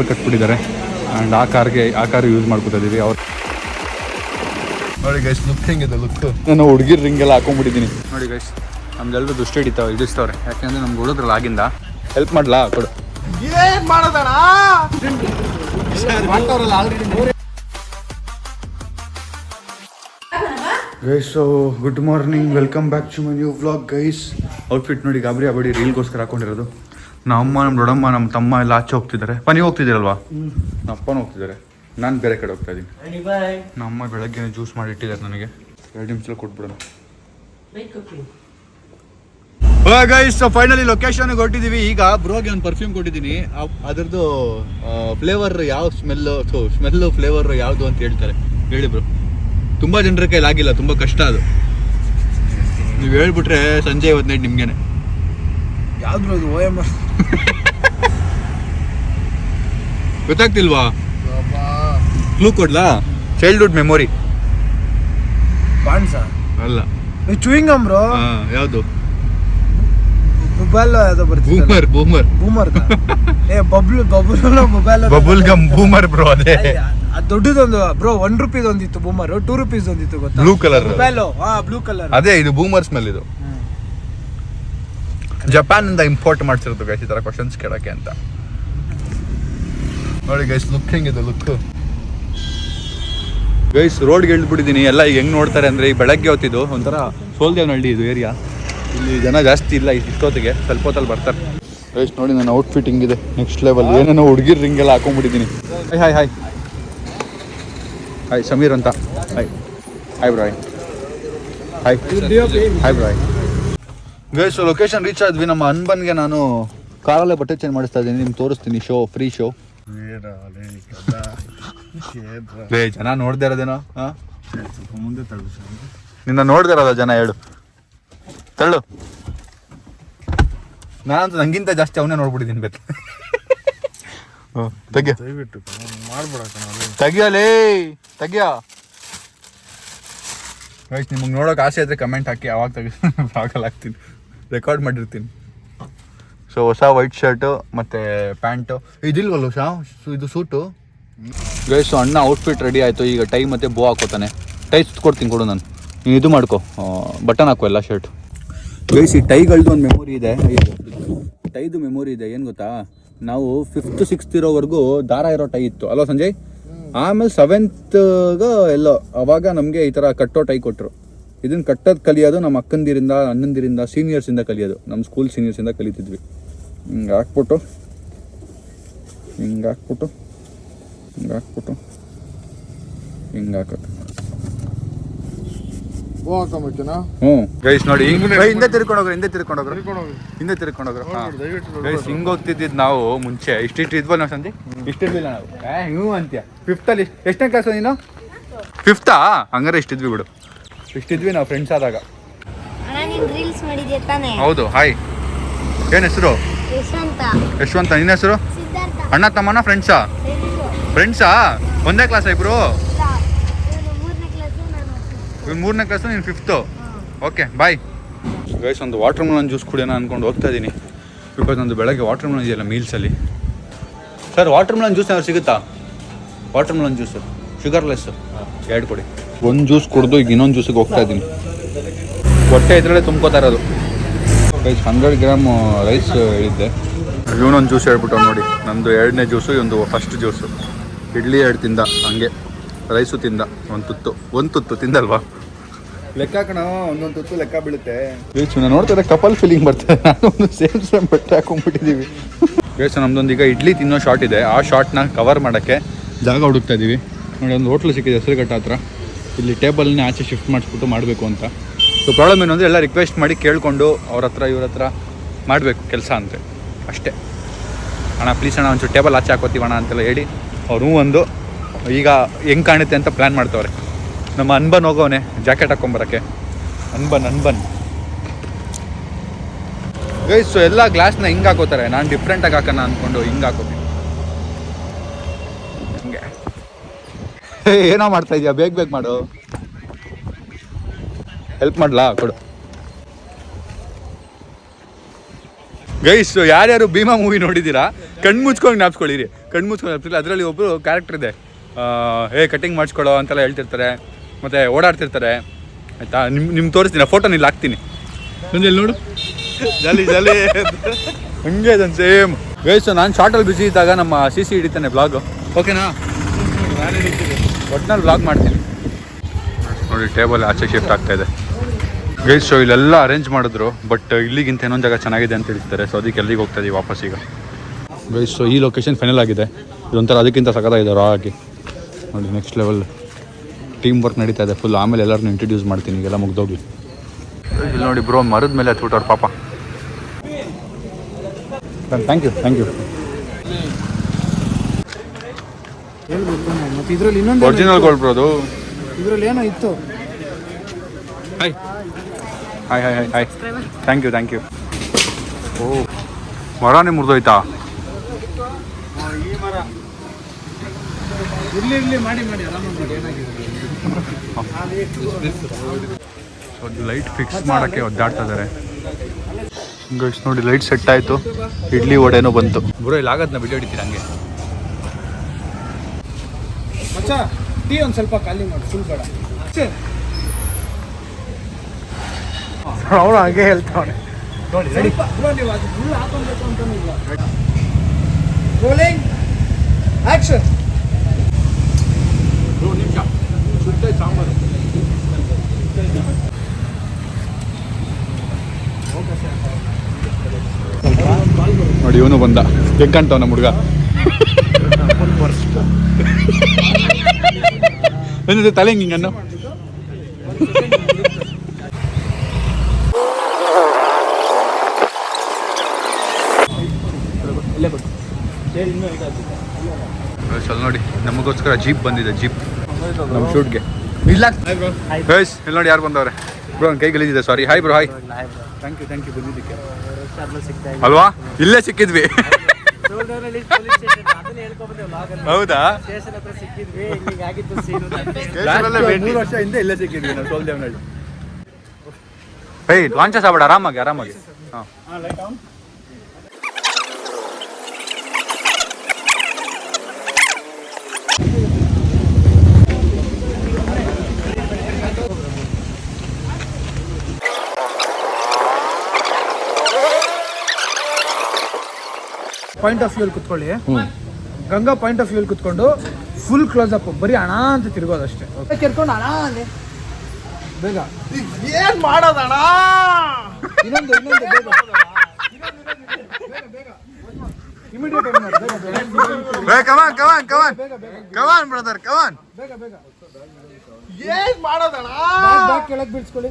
ಕಟ್ಬಿಟ್ಟಿದ್ದಾರೆ and ಆ car use ಮಾಡ್ಕೊತಾ ಇದೀವಿ. ಅವ್ರು ನೋಡಿ ಗೈಸ್ ಲುಕ್ ಹೆಂಗಿದೆ ಲುಕ್. ನಾನು ಹುಡುಗಿರ್ ರಿಂಗೆಲ್ಲ ಹಾಕೊಂಡ್ಬಿಟ್ಟಿದ್ದೀನಿ ನೋಡಿ ಗೈಸ್. ನಮ್ದೆಲ್ಲರೂ ದುಷ್ಟ ಇಡಿಸ್ತವ್ರೆ ಯಾಕೆಂದ್ರೆ ನಮ್ಗೆ ಹುಡುಗ್ರಲ್ಲ ಆಗಿಂದ ಹೆಲ್ಪ್ ಮಾಡ್ಲಾ ಕೊಡು. ಏನ್ ಮಾಡೋದಣ್ಣ guys so good morning, welcome back to my new vlog guys. Outfit ನೋಡಿ ಗಾಬರಿ ಆಬೇಡಿ, ರೀಲ್ಗೋಸ್ಕರ ಹಾಕೊಂಡಿರೋದು. ನಮ್ಮ ದೊಡ್ಡಮ್ಮ ನಮ್ಮ ತಮ್ಮ ಎಲ್ಲ ಆಚೆ ಹೋಗ್ತಿದ್ದಾರೆ. ನೀವು ಹೋಗ್ತಿದ್ದೀರಲ್ವಾ? ನಮ್ಮ ಅಪ್ಪನೂ ಹೋಗ್ತಿದ್ದಾರೆ, ನಾನು ಬೇರೆ ಕಡೆ ಹೋಗ್ತಾ ಇದ್ದೀನಿ. ನಮ್ಮ ಬೆಳಗ್ಗೆ ಜ್ಯೂಸ್ ಮಾಡಿ ಇಟ್ಟಿದ್ದಾರೆ ನನಗೆ. 2 ನಿಮಿಷದಲ್ಲಿ ಕೊಟ್ಬಿಡೋಣ. Guys finally ಲೊಕೇಶನ್ಗೆ ಹೊರಟಿದ್ದೀವಿ. ಈಗ ಬ್ರೋಗೆ ಒಂದು ಪರ್ಫ್ಯೂಮ್ ಕೊಟ್ಟಿದ್ದೀನಿ. ಅದರದ್ದು ಫ್ಲೇವರ್ ಯಾವ ಸ್ಮೆಲ್ಲು ಫ್ಲೇವರ್ ಯಾವುದು ಅಂತ ಹೇಳ್ತಾರೆ. ಹೇಳಿ ಬ್ರೋ. ತುಂಬ ಜನರ ಕೈಲಿ ಆಗಿಲ್ಲ, ತುಂಬ ಕಷ್ಟ ಅದು. ನೀವು ಹೇಳ್ಬಿಟ್ರೆ ಸಂಜೆ 5 ನೈಟ್ ನಿಮ್ಗೇನೆ. ಯಾವ್ದು ಅದು OMR ಗೊತ್ತಾಗ್ತಿಲ್ವಾ? ಕ್ಲೂ ಕೊಡ್ಲಾ? ಚೈಲ್ಡ್ಹುಡ್ ಮೆಮೊರಿ ಬಾನ್ಸಾ ಅಲ್ಲ, ಚೂಯಿಂಗ್ ಗಮ್ ಬ್ರೋ. ಯಾವುದು? ಮೊಬೈಲ್ ಯಾವ್ದೋ ಬರ್ತಿದೆ. ಬೂಮರ್ ಏ ಮೊಬೈಲ್ ಗಮ್ ಬೂಮರ್ ಬ್ರೋ. ಅದೇ ಅದು ದೊಡ್ಡದೊಂದು ಬ್ರೋ. 1 ರೂಪೀಸ್ ಒಂದಿತ್ತು ಬೂಮರ್, 2 ರೂಪೀಸ್ ಒಂದಿತ್ತು ಗೊತ್ತಾ? Blue colour mobile. Blue colour. ಅದೇ ಇದು ಬೂಮರ್ ಸ್ಮೆಲ್. ಇದು ಜಪಾನ್ ಇಂದ ಇಂಪೋರ್ಟ್ ಮಾಡ್ಸಿರೋದು ಗೈಸ್ ಈ ತರ ಕ್ವಶನ್ಸ್ ಕೇಳಕ್ಕೆ ಅಂತ. ನೋಡಿ ಗೈಸ್ ಲುಕ್ ಹೆಂಗಿದೆ ಲುಕ್. ಗೈಸ್ ರೋಡ್ಗೆ ಇಳಿದ್ಬಿಟ್ಟಿದ್ದೀನಿ. ಎಲ್ಲ ಈಗ ಹೆಂಗ್ ನೋಡ್ತಾರೆ ಅಂದ್ರೆ, ಈ ಬೆಳಗ್ಗೆ ಹೊತ್ತಿದ್ದು ಒಂಥರ ಸೋಲ್ದೇವನಹಳ್ಳಿ ಇದು ಏರಿಯಾ. ಇಲ್ಲಿ ಜನ ಜಾಸ್ತಿ ಇಲ್ಲ ಇಷ್ಟೊತ್ತಿಗೆ, ಸ್ವಲ್ಪ ಹೊತ್ತಲ್ಲಿ ಬರ್ತಾರೆ. ಗೈಸ್ ನೋಡಿ ನನ್ನ ಔಟ್ಫಿಟ್ ಹಿಂಗಿದೆ, ನೆಕ್ಸ್ಟ್ ಲೆವೆಲ್. ಏನೇನೋ ಹುಡುಗಿರ್ ರಿಂಗೆಲ್ಲ ಹಾಕೊಂಡ್ಬಿಟ್ಟಿದ್ದೀನಿ. ಹಾಯ್ ಸಮೀರ್ ಅಂತ. Hi bro. Hi bro. Guys location reach ಆದ್ವಿ. ನಮ್ಮ ಅನ್ಬನ್ಗೆ ನಾನು ಕಾರಲ್ಲೇ ಬಟ್ಟೆ ಚೇಂಜ್ ಮಾಡಿಸ್ತಾ ಇದ್ದೀನಿ. ನಿಮ್ಗೆ ತೋರಿಸ್ತೀನಿ. Free show. ಜನ ನೋಡ್ದೇ ಇರೋದೇನೋ. ಮುಂದೆ ತಳ್ಳು, ನಿನ್ನ ನೋಡ್ದೇ ಇರೋದ ಜನ. ಹೇಳು ತಳ್ಳು. ನಾನಂತೂ ನಂಗಿಂತ ಜಾಸ್ತಿ ಅವನೇ ನೋಡ್ಬಿಟ್ಟಿದ್ದೀನಿ. ಬೇಕು ತೆಗಿಯಲೇ ತೆಗಿಯ. ಗೈಸ್ ನಿಮಗೆ ನೋಡೋಕೆ ಆಸೆ ಇದ್ರೆ ಕಮೆಂಟ್ ಹಾಕಿ, ಅವಾಗ ಆಗಲ್ಲ ಹಾಕ್ತೀನಿ, ರೆಕಾರ್ಡ್ ಮಾಡಿರ್ತೀನಿ. ಸೊ ಹೊಸ ವೈಟ್ ಶರ್ಟು ಮತ್ತು ಪ್ಯಾಂಟು ಇದಿಲ್ವಲ್ಲ ಇದು ಸೂಟು. ಗೈಸ್ ಅಣ್ಣ ಔಟ್ಫಿಟ್ ರೆಡಿ ಆಯಿತು. ಈಗ ಟೈ ಮತ್ತು ಬೋ ಹಾಕೋತಾನೆ. ಟೈ ಸುತ್ಕೊಡ್ತೀನಿ ಕೊಡು ನಾನು, ನೀನು ಇದು ಮಾಡ್ಕೊ, ಬಟನ್ ಹಾಕೋ ಎಲ್ಲ ಶರ್ಟ್. ಗೈಸ್ ಈ ಟೈಗಳದ್ದು ಒಂದು ಮೆಮೊರಿ ಇದೆ. ಟೈದು ಮೆಮೊರಿ ಇದೆ. ಏನು ಗೊತ್ತಾ, ನಾವು 5th 6th ಇರೋವರೆಗೂ ದಾರ ಇರೋ ಟೈ ಇತ್ತು ಅಲ್ವಾ ಸಂಜಯ್? ಆಮೇಲೆ 7th ಎಲ್ಲೋ ಅವಾಗ ನಮಗೆ ಈ ಥರ ಕಟ್ಟೋ ಟೈ ಕೊಟ್ಟರು. ಇದನ್ನು ಕಟ್ಟೋದು ಕಲಿಯೋದು ನಮ್ಮ ಅಕ್ಕಂದಿರಿಂದ ಅಣ್ಣಂದಿರಿಂದ ಸೀನಿಯರ್ಸಿಂದ ಕಲಿಯೋದು. ನಮ್ಮ ಸ್ಕೂಲ್ ಸೀನಿಯರ್ಸಿಂದ ಕಲಿತಿದ್ವಿ. ಹಿಂಗೆ ಹಾಕ್ಬಿಟ್ಟು ಹಿಂಗೆ ಹಾಕೋದು. ಗೈಸ್ ನೋಡಿ ಹಿಂದೆ ತಿರ್ಕೊಂಡೋಗ್ರು. ಗೈಸ್ ಹಿಂಗೆ ಹೋಗ್ತಿದ್ದಿದ್ದು ನಾವು ಮುಂಚೆ. ಇಷ್ಟಿಟ್ಟು ಇದ್ವಲ್ಲ ನಾವು ಸಂಜೆ, ಇಷ್ಟಿರ್ಲಿಲ್ಲ ನಾವು. ಹ್ಞೂ ಅಂತ್ಯ. 5th ಅಲ್ಲಿ ಎಷ್ಟನೇ ಕ್ಲಾಸ್ ನೀನು? 5th ಹಂಗಾರೆ ಇಷ್ಟಿದ್ವಿ ಬಿಡು. ಇಷ್ಟಿದ್ವಿ ನಾವು ಫ್ರೆಂಡ್ಸ್ ಆದಾಗ. ಹೌದು. ಹಾಯ್, ಏನು ಹೆಸರು? ಯಶವಂತ. ನಿನ್ನ ಹೆಸರು? ಅಣ್ಣ ತಮ್ಮನ ಫ್ರೆಂಡ್ಸಾ? ಒಂದೇ ಕ್ಲಾಸ್ ಇಬ್ರು? 3ನೇ ಕ್ಲಾಸು, ನೀನು 5th. Okay bye. ಗೈಸ್ ಒಂದು ವಾಟರ್ ಮೆಲನ್ ಜ್ಯೂಸ್ ಕುಡಿಯೋಣ ಅಂದ್ಕೊಂಡು ಹೋಗ್ತಾ ಇದ್ದೀನಿ. ಬಿಕಾಸ್ ನಂದು ಬೆಳಗ್ಗೆ ವಾಟರ್ ಮೆಲನ್ ಇದೆಯಲ್ಲ ಮೀಲ್ಸಲ್ಲಿ. ಸರ್ ವಾಟರ್ ಮೆಲನ್ ಜ್ಯೂಸ್ ಏನಾದ್ರು ಸಿಗುತ್ತಾ? ವಾಟರ್ ಮೆಲನ್ ಜ್ಯೂಸು ಶುಗರ್ಲೆಸ್ಸು 2 ಕೊಡಿ. ಒಂದು ಜ್ಯೂಸ್ ಕುಡಿದು ಈಗ ಇನ್ನೊಂದು ಜ್ಯೂಸಿಗೆ ಹೋಗ್ತಾ ಇದ್ದೀನಿ. ಹೊಟ್ಟೆ ಇದರಲ್ಲೇ ತುಂಬ್ಕೋತಾ ಇರೋದು. ಗೈಸ್ 100 ಗ್ರಾಮ್ ರೈಸ್ ಹೇಳಿದ್ದೆ. ಇವನೊಂದು ಜ್ಯೂಸ್ ಹೇಳ್ಬಿಟ್ಟು ನೋಡಿ. ನಂದು 2ನೇ ಜ್ಯೂಸು, ಇವೊಂದು ಫಸ್ಟ್ ಜ್ಯೂಸು. ಇಡ್ಲಿ 2 ತಿಂದ, ಹಂಗೆ ರೈಸು ತಿಂದ. ಒಂದು ತುತ್ತು ತಿಂದಲ್ವಾ? ಲೆಕ್ಕ ಕಣ, ಒಂದೊಂದು ತುತ್ತು ಲೆಕ್ಕ ಬೀಳುತ್ತೆ. ನಾನು ನೋಡ್ತಾರೆ ಕಪಲ್ ಫೀಲಿಂಗ್ ಬರ್ತದೆ. ನಾನು ಒಂದು ಸೇಮ್ ಬಟ್ಟೆ ಹಾಕೊಂಡ್ಬಿಟ್ಟಿದ್ದೀವಿ. ಗೈಸ್ ನಮ್ದೊಂದು ಈಗ ಇಡ್ಲಿ ತಿನ್ನೋ ಶಾರ್ಟ್ ಇದೆ. ಆ ಶಾರ್ಟ್ನ ಕವರ್ ಮಾಡೋಕ್ಕೆ ಜಾಗ ಹುಡುಕ್ತಾ ಇದ್ದೀವಿ. ನೋಡಿ ಒಂದು ಹೋಟ್ಲು ಸಿಕ್ಕಿದೆ ಹೆಸರುಘಟ್ಟ ಹತ್ರ. ಇಲ್ಲಿ ಟೇಬಲ್ನೇ ಆಚೆ ಶಿಫ್ಟ್ ಮಾಡಿಸ್ಬಿಟ್ಟು ಮಾಡಬೇಕು ಅಂತ. ಸೊ ಪ್ರಾಬ್ಲಮ್ ಏನು ಅಂದರೆ ಎಲ್ಲ ರಿಕ್ವೆಸ್ಟ್ ಮಾಡಿ ಕೇಳಿಕೊಂಡು ಅವ್ರ ಹತ್ರ ಮಾಡಬೇಕು ಕೆಲಸ ಅಂತೆ ಅಷ್ಟೇ. ಅಣ್ಣ ಪ್ಲೀಸ್ ಅಣ್ಣ ಒಂಚೂರು ಟೇಬಲ್ ಆಚೆ ಹಾಕೋತೀವಣ್ಣ ಅಂತೆಲ್ಲ ಹೇಳಿ ಅವರು ಒಂದು ಈಗ ಹೆಂಗೆ ಕಾಣುತ್ತೆ ಅಂತ ಪ್ಲ್ಯಾನ್ ಮಾಡ್ತವ್ರೆ. ನಮ್ಮ ಅನ್ಬನ್ ಹೋಗೋನೆ ಜಾಕೆಟ್ ಹಾಕ್ಕೊಂಬರೋಕ್ಕೆ. ಅನ್ಬನ್ ಗೈಸ್ ಎಲ್ಲ ಗ್ಲಾಸ್ನ ಹಿಂಗೆ ಹಾಕೋತಾರೆ. ನಾನು ಡಿಫ್ರೆಂಟಾಗಿ ಹಾಕೋಣ ಅಂದ್ಕೊಂಡು ಹಿಂಗೆ ಹಾಕೋತೀನಿ. ಹಿಂಗೆ ಏನೋ ಮಾಡ್ತಾ ಇದೀಯಾ? ಬೇಗ ಮಾಡು. ಹೆಲ್ಪ್ ಮಾಡ್ಲಾ? ಕೊಡು. ಗೈಸ್ ಯಾರ್ಯಾರು ಭೀಮಾ ಮೂವಿ ನೋಡಿದ್ದೀರಾ ಕಣ್ಣು ಮುಚ್ಕೊಂಡು ಜ್ಞಾಪಿಸ್ಕೊಳ್ಳಿರಿ. ಕಣ್ಣು ಮುಚ್ಕೊಂಡು ಜ್ಞಾಪಿಸ್ಕೊಳ್ಳಿ. ಅದರಲ್ಲಿ ಒಬ್ಬರು ಕ್ಯಾರೆಕ್ಟರ್ ಇದೆ, ಕಟಿಂಗ್ ಮಾಡಿಸ್ಕೊಳ್ಳೋ ಅಂತೆಲ್ಲ ಹೇಳ್ತಿರ್ತಾರೆ, ಮತ್ತು ಓಡಾಡ್ತಿರ್ತಾರೆ ಆಯಿತಾ. ನಿಮ್ಮ ತೋರಿಸ್ತೀನಿ, ಫೋಟೋ ಇಲ್ಲಿ ಹಾಕ್ತೀನಿ, ಇಲ್ಲಿ ನೋಡು. ಜಾಲಿ ಜಾಲಿ ಹಂಗೆ ಅದನ್ನು ಸೇಮ್. ಗೈಸ್ ನಾನು ಶಾರ್ಟಲ್ಲಿ ಬಿಸಿ ಇದ್ದಾಗ ನಮ್ಮ CC ಹಿಡಿತಾನೆ ಬ್ಲಾಗು, ಓಕೆನಾ? ಒಟ್ನಲ್ಲಿ ಬ್ಲಾಗ್ ಮಾಡ್ತೀನಿ ನೋಡಿ. ಟೇಬಲ್ ಆಚೆ ಶಿಫ್ಟ್ ಆಗ್ತಾಯಿದೆ ಗೈಸ್. ಸೊ ಇಲ್ಲೆಲ್ಲ ಅರೇಂಜ್ ಮಾಡಿದ್ರು, ಬಟ್ ಇಲ್ಲಿಗಿಂತ ಇನ್ನೊಂದು ಜಾಗ ಚೆನ್ನಾಗಿದೆ ಅಂತ ಹೇಳ್ತಾರೆ. ಸೊ ಅದಕ್ಕೆ ಎಲ್ಲಿಗೆ ಹೋಗ್ತಾ ಇದೀವಿ ವಾಪಸ್ ಈಗ ಗೈಸ್. ಸೊ ಈ ಲೊಕೇಶನ್ ಫೈನಲ್ ಆಗಿದೆ. ಇದೊಂಥರ ಅದಕ್ಕಿಂತ ಸಖತ್ತಾಗಿದೆ ರಾ ಆಗಿ ನೋಡಿ. ನೆಕ್ಸ್ಟ್ ಲೆವೆಲ್ ಟೀಮ್ ವರ್ಕ್ ನಡೀತಾ ಇದೆ ಫುಲ್. ಆಮೇಲೆ ಎಲ್ಲರನ್ನೂ ಇಂಟ್ರಡ್ಯೂಸ್ ಮಾಡ್ತೀನಿ, ಈಗೆಲ್ಲ ಮುಗ್ದೋಗ್ಲಿ. ಇಲ್ಲಿ ನೋಡಿ ಬ್ರೋ, ಮರದ ಮೇಲೆ ಹತ್ಬಿಟ್ಟವ್ರು ಪಾಪ. ಥ್ಯಾಂಕ್ ಯು ಮತ್ತೆ ಇದ್ರಲ್ಲಿ ಇನ್ನೊಂದು ಒರಿಜಿನಲ್ ಗೋಲ್ಡ್ ಬ್ರೋ ಅದು. ಇದ್ರಲ್ಲಿ ಏನೋ ಇತ್ತು. Hi thank you. ಓ ಮರನೇ ಮುರಿದೋಯ್ತಾ? ಈ ಮರ ಇರ್ಲಿ ಮಾಡಿ ಆರಾಮಾಗಿ ಮಾಡಿ. ಏನಾಗಿದೆ ಲೈಟ್ ಫಿಕ್ಸ್ ಮಾಡೋಕ್ಕೆ ಒದ್ದಾಡ್ತಾ ಇದ್ದಾರೆ ಗೈಸ್. ನೋಡಿ ಲೈಟ್ ಸೆಟ್ ಆಯಿತು, ಇಡ್ಲಿ ವಡೆನೂ ಬಂತು. ಬ್ರೋ ಇಲ್ಲಿ ಆಗೋದನ್ನ ವಿಡಿಯೋ ಹಿಡಿತೀರ ಹಂಗೆ. ಮಚ್ಚ ಟೀ ಒಂದು ಸ್ವಲ್ಪ ಖಾಲಿ ಮಾಡಿ, ಫುಲ್ ಬೇಡ. ಅವನು ಹಾಗೆ ಹೇಳ್ತಾವನೆ ನೋಡಿ. ನೀವು ಅದು ಫುಲ್ ಹಾಕೊಬೇಕು ಅಂತನಿಲ್ಲ. Rolling action. ನಿಮಿಷ ಸಾಂಬಾರು ನೋಡಿ. ಇವನು ಬಂದ, ಹೆಂಗ್ ಕಾಣ್ತಾವ ನಮ್ಮ ಹುಡುಗ. ಏನಿದೆ ತಲೆ ಹಿಂಗನ್ನು. ನೋಡಿ ನಮಗೋಸ್ಕರ ಜೀಪ್ ಬಂದಿದೆ, ಜೀಪ್ ನಮ್ಮ ಶೂಟ್ಗೆ. ಇಲ್ಲ ಇಲ್ಲಿ ನೋಡಿ ಯಾರು ಬಂದವ್ರೆ ಬ್ರೋ. ಕೈ ಗಲೀಜಿದೆ, sorry. Hi bro. Hi, thank you ಬಂದಿದ್ದಕ್ಕೆ. ಅಲ್ವಾ ಇಲ್ಲೇ ಸಿಕ್ಕಿದ್ವಿ. ಹೌದಾ? 3 ವರ್ಷ ಹಿಂದೆ ಇಲ್ಲೇ ಸಿಕ್ಕಿದ್ವಿ ನಾವು ಸೋಲ್ದೇವ್ನಹಳ್ಳಿ. ಲಾಂಚಸ್ ಆಗ್ಬೇಡ, ಆರಾಮಾಗಿ ಹಾಂ. ಪಾಯಿಂಟ್ ಆಫ್ ವ್ಯೂ ಕುತ್ಕೊಳ್ಳಿ. ಗಂಗಾ ಪಾಯಿಂಟ್ ಆಫ್ ವ್ಯೂ ಕುತ್ಕೊಂಡು ಫುಲ್ ಕ್ಲೋಸ್ ಅಪ್, ಬರೀ ಹಣ ಅಂತ ತಿರ್ಗೋದಷ್ಟೇ. ಕೆರ್ಕೊಂಡು ಹಣ ಬೇಗ ಏನ್ ಮಾಡೋದಣ. ಇನ್ನೊಂದು ಬೇಗ ಇಮಿಡಿಯೇಟ್ ಏನ್ ಮಾಡೋದಣ. ಕೆಳಗೆ ಬೀಳ್ಸ್ಕೊಳ್ಳಿ.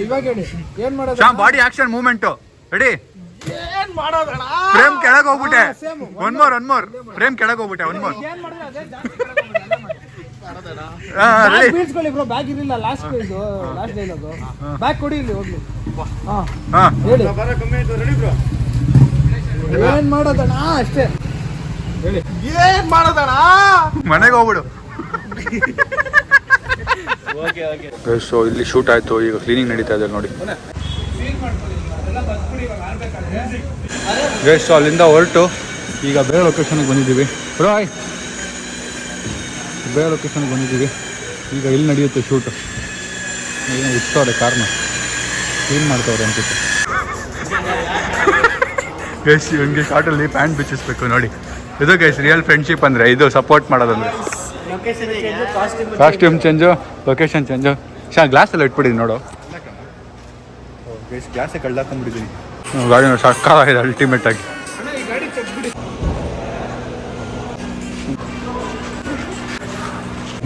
ಇವಾಗ ಹೇಳಿ ಏನ್ ಮಾಡೋದು. Body action movement ready. ಏನ್ ಮಾಡೋದಣ. ಪ್ರೇಮ್ ಕೆಳಗೆ ಹೋಗ್ಬಿಟ್ಟೆ. ಒನ್ ಮೋರ್ ಪ್ರೇಮ್ ಕೆಳಗೆ ಹೋಗ್ಬಿಟ್ಟೆ. ಒನ್ ಮೋರ್ ಬೀಳ್ಸ್ಕೊಳ್ಳಿ ಬ್ರೋ. ಬ್ಯಾಗ್ ಇರಲಿಲ್ಲ ಲಾಸ್ಟ್ ಡೈಲಾಗು. ಬ್ಯಾಗ್ ಕೊಡಿ ಇಲ್ಲಿ ಹೋಗ್ಲಿ. ಹೇಳಿ ಏನ್ ಮಾಡೋದಣ ಅಷ್ಟೇ ಹೇಳಿ. ಏನ್ ಮಾಡೋದಣ. ಮನೆಗೆ ಹೋಗ್ಬಿಡು. ಸೊ ಇಲ್ಲಿ ಶೂಟ್ ಆಯ್ತು, ಈಗ ಕ್ಲೀನಿಂಗ್ ನಡೀತಾ ಇದೆ ನೋಡಿ. ಸೊ ಅಲ್ಲಿಂದ ಹೊರಟು ಈಗ ಬೇರೆ ಲೊಕೇಶನ್ಗೆ ಬಂದಿದ್ದೀವಿ. ರಾಯ್ ಬೇರೆ ಲೊಕೇಶನ್ಗೆ ಬಂದಿದ್ದೀವಿ. ಈಗ ಇಲ್ಲಿ ನಡೆಯುತ್ತೆ ಶೂಟು. ಏನೋ ಉತ್ಸವ್ರೆ, ಕಾರ್ನ ಕ್ಲೀನ್ ಮಾಡ್ತವ್ರೆ ಅನ್ಸುತ್ತೆ. ಗೈಸ್ ಇವನಿಗೆ ಶಾರ್ಟಲ್ಲಿ ಪ್ಯಾಂಟ್ ಬಿಚ್ಚಿಸ್ಬೇಕು ನೋಡಿ. ಇದು ಗೈಸ್ ರಿಯಲ್ ಫ್ರೆಂಡ್ಶಿಪ್ ಅಂದರೆ, ಇದು ಸಪೋರ್ಟ್ ಮಾಡೋದಂದ್ರೆ. Costume change, location change. Glass ಎಲ್ಲ ಇಟ್ಬಿಟ್ಟಿದ್ದೀನಿ ನೋಡು. ಗೈಸ್ ಗ್ಲಾಸೇ ಕಳ್ದಾಕೊಂಡ್ಬಿಟ್ಟಿದ್ದೀನಿ. ಗಾಡಿ ಸಕ್ಕಾಗಿದೆ ಅಲ್ಟಿಮೇಟ್ ಆಗಿ.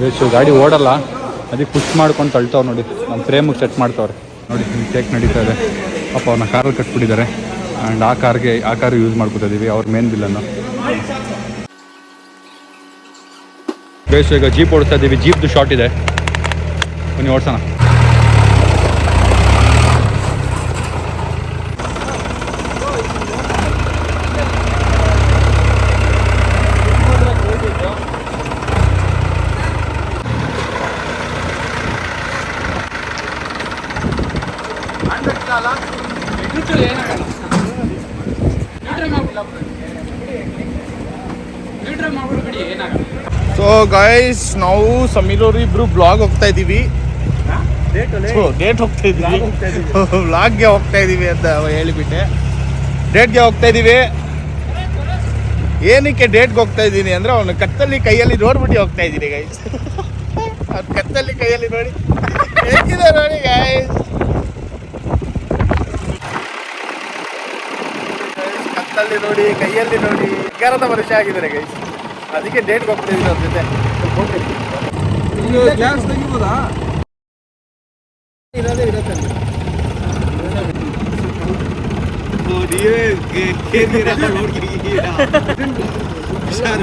ಗೈಸ್ ಗಾಡಿ ಓಡಲ್ಲ, ಅದಕ್ಕೆ ಪುಷ್ ಮಾಡ್ಕೊಂಡು ತಳ್ತಾವ್ರು ನೋಡಿ. ನಮ್ಮ ಫ್ರೇಮಿಗೆ ಸೆಟ್ ಮಾಡ್ತಾವ್ರೆ ನೋಡಿ. ಟೇಕ್ ನಡೀತಾ ಇದೆ. ಪಾಪ ಅವ್ರನ್ನ ಕಾರಲ್ಲಿ ಕಟ್ಬಿಟ್ಟಿದ್ದಾರೆ. ಆ್ಯಂಡ್ ಆ ಕಾರ್ ಯೂಸ್ ಮಾಡ್ಕೊತಾ ಇದ್ದೀವಿ, ಅವ್ರ ಮೇನ್ ಬಿಲ್ಲನ್ನು. ಗೈಸ್ ಈಗ ಜೀಪ್ ಓಡಿಸ್ತಾ ಇದ್ದೀವಿ. ಜೀಪ್ದು ಶಾರ್ಟ್ ಇದೆ, ಬನ್ನಿ ಓಡಿಸೋಣ. ಸೊ ಗೈಸ್ ನಾವು ಸಮೀರ್ ಅವರು ಇಬ್ರು ಬ್ಲಾಗ್ ಹೋಗ್ತಾ ಇದೀವಿ. ಡೇಟ್ ಹೋಗ್ತಾ ಇದೀವಿ, ವ್ಲಾಗ್ಗೆ ಹೋಗ್ತಾ ಇದೀವಿ ಅಂತ ಹೇಳಿಬಿಟ್ಟೆ. ಡೇಟ್ಗೆ ಹೋಗ್ತಾ ಇದೀವಿ. ಏನಕ್ಕೆ ಡೇಟ್ಗೆ ಹೋಗ್ತಾ ಇದ್ದೀನಿ ಅಂದ್ರೆ ಅವನು ಕತ್ತಲ್ಲಿ ಕೈಯಲ್ಲಿ ನೋಡ್ಬಿಟ್ಟು ಹೋಗ್ತಾ ಇದ್ದೀನಿ ಗೈಸ್. ಅವ್ನು ಕತ್ತಲ್ಲಿ ಕೈಯಲ್ಲಿ ನೋಡಿ ಹೇಗಿದೆ ನೋಡಿ ಗೈಸ್. ಕತ್ತಲ್ಲಿ ನೋಡಿ ಕೈಯಲ್ಲಿ ನೋಡಿ ಗರದ ವರ್ಷ ಆಗಿದ್ದಾರೆ ಗೈಸ್. ಅದಕ್ಕೆ ಡೇಟ್ಗೆ ಹೋಗ್ತಾ ಇದ್ದೀನಿ ಅವ್ರ ಜೊತೆ. ಗ್ಲಾಸ್ ತೆಗಿಬೋದಾ? ಇರೋದೇ ಇರುತ್ತೆ.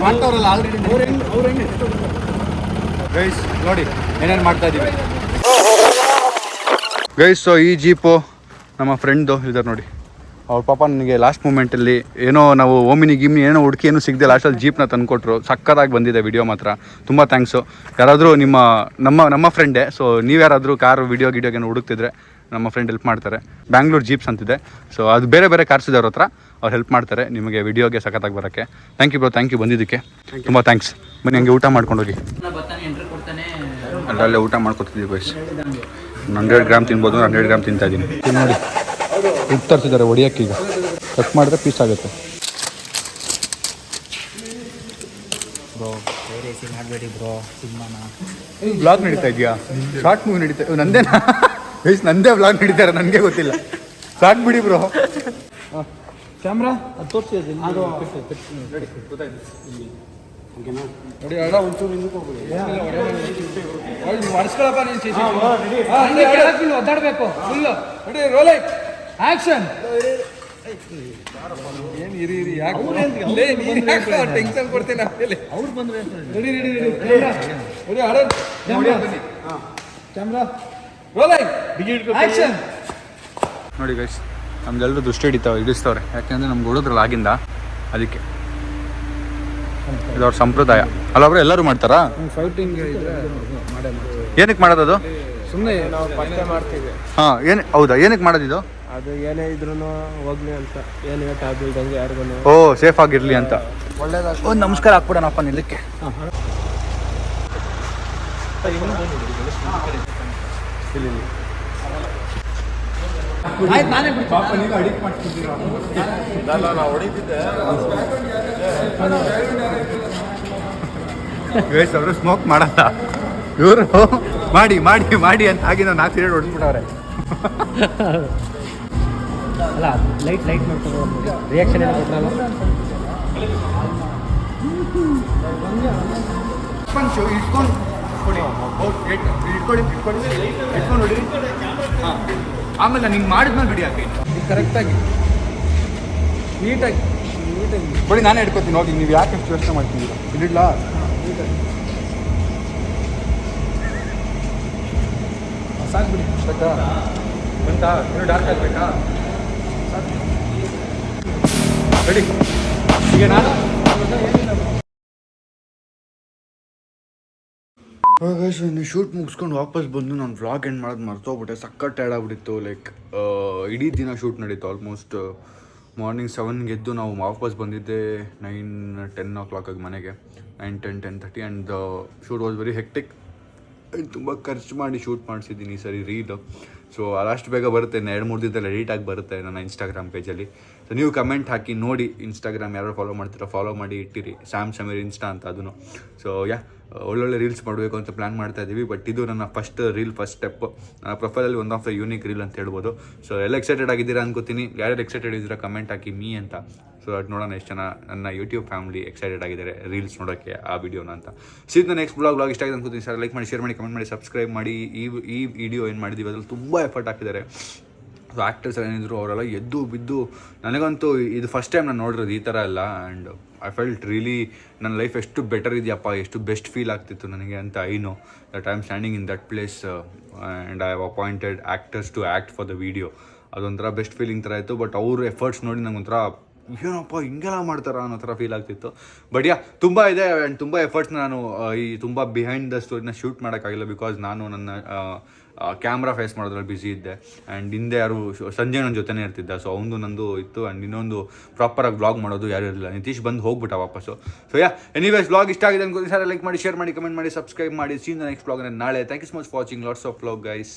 ಮಾಡ್ತಾವ್ರಲ್ಲ ಆಲ್ರೆಡಿ. ಗೈಸ್ ನೋಡಿ ಏನೇನು ಮಾಡ್ತಾ ಇದ್ದೀವಿ ಗೈಸ್. ಸೊ ಈ ಜೀಪು ನಮ್ಮ ಫ್ರೆಂಡ್ದು ಇದ್ದಾರೆ ನೋಡಿ. ಅವ್ರ ಪಾಪ ನನಗೆ ಲಾಸ್ಟ್ ಮೂಮೆಂಟಲ್ಲಿ ಏನೋ ನಾವು ಓಮಿನಿ ಗಿಮ್ನಿ ಏನೋ ಹುಡುಕಿ ಏನೂ ಸಿಗದೆ ಲಾಸ್ಟಲ್ಲಿ ಜೀಪ್ನ ತಂದುಕೊಟ್ರು. ಸಕ್ಕತ್ತಾಗಿ ಬಂದಿದೆ ವಿಡಿಯೋ ಮಾತ್ರ. ತುಂಬ ಥ್ಯಾಂಕ್ಸು. ಯಾರಾದರೂ ನಮ್ಮ ಫ್ರೆಂಡೇ. ಸೊ ನೀವು ಯಾರಾದರೂ ಕಾರ್ ಗಿಡಿಯೋಗೇನು ಹುಡುಕ್ತಿದ್ರೆ ನಮ್ಮ ಫ್ರೆಂಡ್ ಹೆಲ್ಪ್ ಮಾಡ್ತಾರೆ. ಬ್ಯಾಂಗ್ಳೂರು ಜೀಪ್ಸ್ ಅಂತಿದೆ. ಸೊ ಅದು ಬೇರೆ ಬೇರೆ ಕಾರ್ಸ್ ಇದೆ ಅವ್ರ ಹತ್ರ. ಅವ್ರು ಹೆಲ್ಪ್ ಮಾಡ್ತಾರೆ ನಿಮಗೆ ವಿಡಿಯೋಗೆ ಸಖತ್ತಾಗಿ ಬರೋಕ್ಕೆ. Thank you bro, thank you ಬಂದಿದ್ದಕ್ಕೆ. ತುಂಬ ಥ್ಯಾಂಕ್ಸ್. ಬನ್ನಿ ಹಂಗೆ ಊಟ ಮಾಡ್ಕೊಂಡೋಗಿ. ಅಲ್ಲಲ್ಲೇ ಊಟ ಮಾಡ್ಕೊತಿದ್ದೀವಿ ಬೈಸ್. 100 ಗ್ರಾಮ್ ತಿನ್ಬೋದು, 100 ಗ್ರಾಮ್ ತಿಂತಾ ಇದ್ದೀನಿ. ನೋಡಿ ಉಪ್ಪು ತರ್ತಿದ್ದಾರೆ ಹೊಡಿಯೋಕ್ಕೆ. ಈಗ ಕಟ್ ಮಾಡಿದ್ರೆ ಪೀಸ್ ಆಗುತ್ತೆ. ಬ್ಲಾಗ್ ನಡೀತಾ ಇದೆಯಾ? ಶಾರ್ಟ್ ಮೂವಿ ನಡೀತಾ ನಂದೇನಾ? ಗೈಸ್ ನಂದೇ ಬ್ಲಾಗ್ ನಡೀತಾರೆ, ನನಗೆ ಗೊತ್ತಿಲ್ಲ. ಸಾಕು ಬಿಡಿ ಬ್ರೋ. ಕ್ಯಾಮ್ರಾ ಅದು ತೋರಿಸಿ ನೋಡಿ ಅಲ್ಲ ಒಂಚೂರು ಹಿಂದಕ್ಕೆ ಹೋಗ್ಬಿಡಿ. ಮಾಡಿಸ್ಕೊಳಪ್ಪ ನೀನು ಒದ್ದಾಡಬೇಕು ಫುಲ್ಲು. ನೋಡಿ ರೋಲೈಟ್ ಆ್ಯಕ್ಷನ್. ಏನು ಇರಿ ಯಾಕೆ ಟೆನ್ಷನ್ ಕೊಡ್ತೀನಿ ಆಮೇಲೆ ಅವ್ರು ಬಂದರೆ. ರೆಡಿ ರೆಡಿ ರೆಡಿ ರೆಡಿ ಆಡೋದು. Camera roll it action. ನೋಡಿ ಗೈಸ್ ನಮ್ದೆಲ್ಲರೂ ದೃಷ್ಟಿ ಹಿಡಿಸ್ತವ್ರೆ. ಯಾಕೆಂದರೆ ನಮ್ಗೆ ಹೊಡೋದ್ರಲ್ಲ ಆಗಿಂದ, ಅದಕ್ಕೆ ಇದು ಅವ್ರ ಸಂಪ್ರದಾಯ ಅಲ್ಲೊಬ್ರು ಎಲ್ಲರೂ ಮಾಡ್ತಾರಾ? ಫೈಟಿಂಗ್ ಏನಕ್ಕೆ ಮಾಡೋದು? ಸುಮ್ಮನೆ ನಾವು ಫಸ್ಟೇ ಮಾಡ್ತೀವಿ. ಹಾಂ ಏನು ಹೌದಾ? ಏನಕ್ಕೆ ಮಾಡೋದಿದು? ಅದು ಏನೇ ಇದ್ರೂ ಹೋಗ್ಲಿ ಅಂತ, ಏನೇ ಟಾಬಿಲ್ದಂಗೆ ಯಾರಿಗೂ ಓ ಸೇಫ್ ಆಗಿರಲಿ ಅಂತ. ಒಳ್ಳೇದಾಗಿ ಒಂದು ನಮಸ್ಕಾರ ಹಾಕ್ಬಿಡೋಣಪ್ಪ ನಿಲ್ಲಕ್ಕೆ. ಆಯ್ತು ನಾನೇ ಪಾಪ ನೀವು ಅಡಿಕ್ಟ್ ಮಾಡ್ತಿದ್ದೀರಾ? ನಾವು ಹೊಡಿತಿದ್ದೆ. ಗೈಸ್ ಅವರು ಸ್ಮೋಕ್ ಮಾಡಲ್ಲ, ಇವರು ಮಾಡಿ ಮಾಡಿ ಮಾಡಿ ಅಂತ ಆಗಿ ನಾವು 4 ಸೀರೆ ಹೊಡೆದ್ಬಿಟ್ಟವ್ರೆ. ಅಲ್ಲ ಲೈಟ್ ಮಾಡ್ಕೊಂಡು ರಿಯಾಕ್ಷನ್ ಏನು ಕೊಟ್ಟರಲ್ಲ. ಇಟ್ಕೊಂಡು ಕೊಡಿ, ಇಟ್ಕೊಂಡು ನೋಡಿ. ಹಾಂ ಆಮೇಲೆ ನಾನು ಹಿಂಗೆ ಮಾಡಿದ್ಮೇಲೆ ಬಿಡಿ ಹಾಕಿ ಕರೆಕ್ಟಾಗಿ ನೀಟಾಗಿ ಬಿಡಿ. ನಾನೇ ಇಟ್ಕೊತೀನಿ ಹೋಗಿ. ನೀವು ಯಾಕೆ ಎಷ್ಟು ಯೋಚನೆ ಮಾಡ್ತಿದ್ದೀರಾ? ಇದಿಡ್ಲ ಸಾಕು ಬಿಡಿ. ಬೇಕಾ ಬಂತಾ? ಇನ್ನೂ ಡಾರ್ಕ್ ಆಗಬೇಕಾ? ರೆಡಿ. ಈಗ ನಾನು ಶೂಟ್ ಮುಗಿಸ್ಕೊಂಡು ವಾಪಸ್ ಬಂದು ನಾನು ವ್ಲಾಗ್ ಎಂಡ್ ಮಾಡೋದು ಮರ್ತೋಗ್ಬಿಟ್ಟೆ. ಸಕ್ಕತ್ ಟೈರ್ಡ್ ಆಗ್ಬಿಟ್ಟಿತ್ತು. ಲೈಕ್ ಇಡೀ ದಿನ ಶೂಟ್ ನಡೀತು. ಆಲ್ಮೋಸ್ಟ್ ಮಾರ್ನಿಂಗ್ 7ಗೆ ಎದ್ದು ನಾವು ವಾಪಸ್ ಬಂದಿದ್ದೆ 9-10 o'clock ಮನೆಗೆ. 9-10-10:30 and shoot was very hectic. ತುಂಬ ಖರ್ಚು ಮಾಡಿ ಶೂಟ್ ಮಾಡಿಸಿದ್ದೀನಿ ಈ ಸರಿ ರೀಲ್. ಸೊ ಅಷ್ಟು ಬೇಗ ಬರುತ್ತೆ, 2-3 ದಿನದಲ್ಲಿ ಎಡಿಟಾಗಿ ಬರುತ್ತೆ ನನ್ನ ಇನ್ಸ್ಟಾಗ್ರಾಮ್ ಪೇಜಲ್ಲಿ. ಸೊ ನೀವು ಕಮೆಂಟ್ ಹಾಕಿ ನೋಡಿ. ಇನ್ಸ್ಟಾಗ್ರಾಮ್ ಯಾರು ಫಾಲೋ ಮಾಡ್ತೀರಾ ಫಾಲೋ ಮಾಡಿ ಇಟ್ಟಿರಿ, ಸ್ಯಾಮ್ ಸಮೀರ್ ಇನ್ಸ್ಟಾ ಅಂತ ಅದನ್ನು. ಸೊ ಒಳ್ಳೊಳ್ಳೆ ರೀಲ್ಸ್ ಮಾಡಬೇಕು ಅಂತ ಪ್ಲ್ಯಾನ್ ಮಾಡ್ತಾ ಇದ್ದೀವಿ. ಬಟ್ ಇದು ನನ್ನ ಫಸ್ಟ್ ಸ್ಟೆಪ್. ನನ್ನ ಪ್ರೊಫೈಲಲ್ಲಿ one of the unique reel ಅಂತ ಹೇಳ್ಬೋದು. ಸೊ ಎಲ್ಲ ಎಕ್ಸೈಟೆಡ್ ಆಗಿದ್ದೀರಾ ಅನ್ಕೋತೀನಿ. ಯಾರ್ಯಾರು ಎಕ್ಸೈಟೆಡ್ ಇದ್ದೀರಾ ಕಮೆಂಟ್ ಹಾಕಿ ಮೀ ಅಂತ. ಸೊ ಅದು ನೋಡೋಣ ಎಷ್ಟು ಜನ ನನ್ನ ಯೂಟ್ಯೂಬ್ ಫ್ಯಾಮಿಲಿ ಎಕ್ಸೈಟೆಡ್ ಆಗಿದ್ದಾರೆ ರೀಲ್ಸ್ ನೋಡೋಕ್ಕೆ ಆ ವಿಡಿಯೋನ ಅಂತ. ಸಿಗ್ತ ನೆಕ್ಸ್ಟ್ ಬ್ಲಾಗ್ ಇಷ್ಟ ಆಗಿದೆ ಅನ್ಕೋತೀನಿ. ಸರ್ ಲೈಕ್ ಮಾಡಿ, ಶೇರ್ ಮಾಡಿ, ಕಮೆಂಟ್ ಮಾಡಿ, ಸಬ್ಸ್ಕ್ರೈಬ್ ಮಾಡಿ. ಈ ವಿಡಿಯೋ ಏನು ಮಾಡಿದ್ದೀವಿ ಅದ್ರಲ್ಲಿ ತುಂಬ ಎಫರ್ಟ್ ಹಾಕಿದ್ದಾರೆ. ಸೊ ಆ್ಯಕ್ಟರ್ಸ್ ಏನಿದ್ರು ಅವರೆಲ್ಲ ಎದ್ದು ಬಿದ್ದು. ನನಗಂತೂ ಇದು ಫಸ್ಟ್ ಟೈಮ್ ನಾನು ನೋಡಿರೋದು ಈ ಥರ ಎಲ್ಲ. ಆ್ಯಂಡ್ ಐ ಫೆಲ್ಟ್ ರಿಯಲಿ ನನ್ನ ಲೈಫ್ ಎಷ್ಟು ಬೆಟರ್ ಇದೆಯಪ್ಪ, ಎಷ್ಟು ಬೆಸ್ಟ್ ಫೀಲ್ ಆಗ್ತಿತ್ತು ನನಗೆ ಅಂತ. I know that I am standing in that place and I have appointed actors to act for the video. ಅದೊಂಥರ ಬೆಸ್ಟ್ ಫೀಲಿಂಗ್ ಥರ ಇತ್ತು. ಬಟ್ ಅವ್ರ ಎಫರ್ಟ್ಸ್ ನೋಡಿ ನಂಗೊಂಥರ ಏನಪ್ಪ ಹಿಂಗೆಲ್ಲ ಮಾಡ್ತಾರ ಅನ್ನೋ ಥರ ಫೀಲ್ ಆಗ್ತಿತ್ತು. ಬಟ್ ತುಂಬ ಇದೆ ಆ್ಯಂಡ್ ತುಂಬ ಎಫರ್ಟ್ಸ್ನ ನಾನು ಈ ತುಂಬ ಬಿಹೈಂಡ್ ದ ಸ್ಟೋರಿನ ಶೂಟ್ ಮಾಡೋಕ್ಕಾಗಿಲ್ಲ. ಬಿಕಾಸ್ ನಾನು ನನ್ನ ಕ್ಯಾಮ್ರಾ ಫೇಸ್ ಮಾಡೋದ್ರಲ್ಲಿ ಬ್ಯುಸಿ ಇದ್ದೆ. ಆ್ಯಂಡ್ ಹಿಂದೆ ಯಾರು ಸಂಜಯ್ ನನ್ನ ಜೊತೆನೇ ಇರ್ತಿದ್ದ. ಸೊ ಅವನು ನಂದು ಇತ್ತು. ಆ್ಯಂಡ್ ಇನ್ನೊಂದು ಪ್ರಾಪರಾಗಿ ವ್ಲಾಗ್ ಮಾಡೋದು ಯಾರು ಇರಲಿಲ್ಲ. ನಿತೀಶ್ ಬಂದು ಹೋಗ್ಬಿಟ್ಟ ವಾಪಸ್ಸು. ಸೊ ಎನಿವೇಸ್ ವ್ಲಾಗ್ ಇಷ್ಟ ಆಗಿದೆ ಅನ್ಕೊಂಡು ಸರ್ ಲೈಕ್ ಮಾಡಿ, ಶೇರ್ ಮಾಡಿ, ಕಮೆಂಟ್ ಮಾಡಿ, ಸಬ್ಸ್ಕ್ರೈಬ್ ಮಾಡಿ. ಸೀನ್ ದ ನೆಕ್ಸ್ಟ್ ವ್ಲಾಗ್ ನಾಳೆ. Thank you so much for watching. Lots of vlog guys.